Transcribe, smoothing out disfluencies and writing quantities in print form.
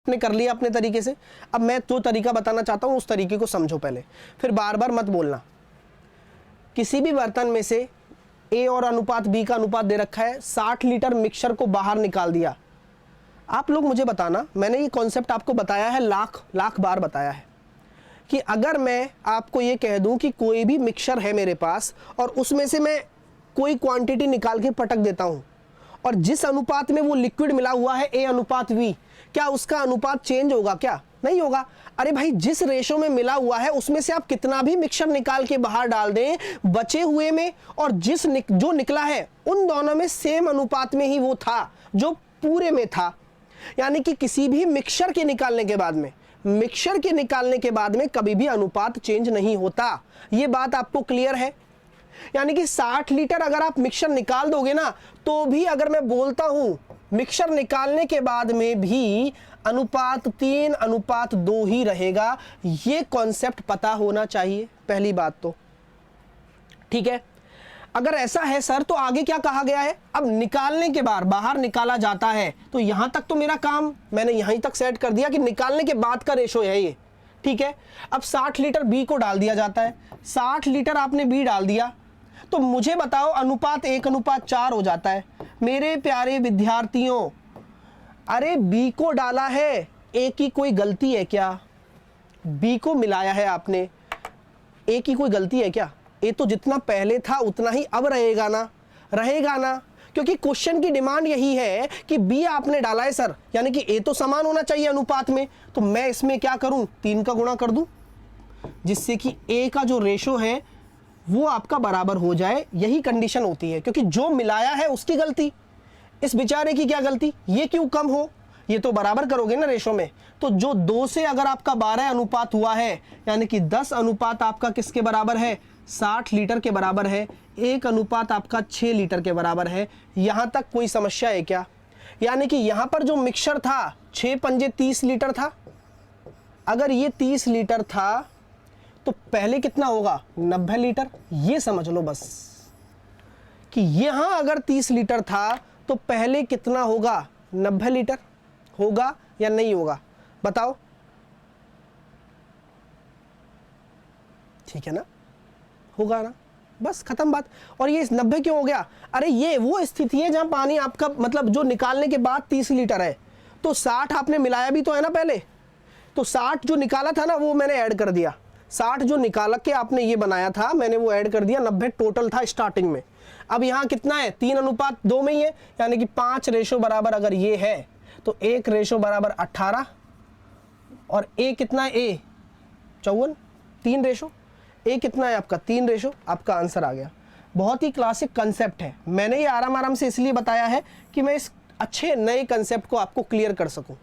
आपने कर लिया अपने तरीके से। अब मैं जो तरीका बताना चाहता हूँ उस तरीके को समझो पहले, फिर बार बार मत बोलना। किसी भी बर्तन में से ए और अनुपात बी का अनुपात दे रखा है, 60 लीटर मिक्सचर को बाहर निकाल दिया। आप लोग मुझे बताना, मैंने ये कॉन्सेप्ट आपको बताया है, लाख बार बताया है कि अगर मैं आपको ये कह दूं कि कोई भी मिक्सचर है मेरे पास और उसमें से मैं कोई क्वांटिटी निकाल के पटक देता हूं और जिस अनुपात में वो लिक्विड मिला हुआ है ए अनुपात बी, क्या उसका अनुपात चेंज होगा? क्या नहीं होगा। अरे भाई, जिस रेशो में मिला हुआ है उसमें से आप कितना भी मिक्सचर निकाल के बाहर डाल दें, बचे हुए में और जो निकला है उन दोनों में सेम अनुपात में ही वो था जो पूरे में था। यानी कि किसी भी मिक्सचर के निकालने के बाद में कभी भी अनुपात चेंज नहीं होता। ये बात आपको क्लियर है? यानी कि 60 लीटर अगर आप मिक्सचर निकाल दोगे ना, तो भी अगर मैं बोलता हूं मिक्सचर निकालने के बाद में भी अनुपात 3 अनुपात 2 ही रहेगा। ये कॉन्सेप्ट पता होना चाहिए, पहली बात तो। ठीक है, अगर ऐसा है सर तो आगे क्या कहा गया है? अब निकालने के बाद बाहर निकाला जाता है, तो यहां तक तो मेरा काम मैंने यहीं तक सेट कर दिया कि निकालने के बाद का रेशो है ये। ठीक है, अब 60 लीटर बी को डाल दिया जाता है, 60 लीटर आपने बी डाल दिया, तो मुझे बताओ अनुपात 1 अनुपात 4 हो जाता है। मेरे प्यारे विद्यार्थियों, अरे बी को डाला है, ए की कोई गलती है क्या? बी को मिलाया है आपने, ए की कोई गलती है क्या? ए तो जितना पहले था उतना ही अब रहेगा ना, क्योंकि क्वेश्चन की डिमांड यही है कि बी आपने डाला है सर, यानी कि ए तो समान होना चाहिए अनुपात में। तो मैं इसमें क्या करूं, 3 का गुणा कर दूं, जिससे कि ए का जो रेशो है वो आपका बराबर हो जाए। यही कंडीशन होती है, क्योंकि जो मिलाया है उसकी गलती, इस बेचारे की क्या गलती, ये क्यों कम हो, ये तो बराबर करोगे ना रेशो में। तो जो 2 से अगर आपका 12 अनुपात हुआ है, यानी कि 10 अनुपात आपका किसके बराबर है? 60 लीटर के बराबर है। 1 अनुपात आपका 6 लीटर के बराबर है। यहां तक कोई समस्या है क्या? यानी कि यहां पर जो मिक्सचर था 6 पंजे 30 लीटर था। अगर ये 30 लीटर था तो पहले कितना होगा? 90 लीटर। ये समझ लो बस कि यहां अगर 30 लीटर था तो पहले कितना होगा? 90 लीटर होगा या नहीं होगा? बताओ। ठीक है ना, होगा ना, बस खत्म बात। और ये 90 क्यों हो गया? अरे ये वो स्थिति है जहां पानी आपका मतलब जो निकालने के बाद 30 लीटर है, तो 60 आपने मिलाया भी तो है ना पहले, तो 60 जो निकाला था ना वो मैंने ऐड कर दिया। 60 जो निकाला के आपने ये बनाया था मैंने वो ऐड कर दिया। 90 टोटल था स्टार्टिंग में। अब यहाँ कितना है? 3 अनुपात 2 में ही है, यानी कि 5 रेशो बराबर अगर ये है तो 1 रेशो बराबर 18 और ए कितना है? ए 54, 3 रेशो। ए कितना है आपका? 3 रेशो। आपका आंसर आ गया। बहुत ही क्लासिक कंसेप्ट है। मैंने ये आराम से इसलिए बताया है कि मैं इस अच्छे नए कंसेप्ट को आपको क्लियर कर सकूं।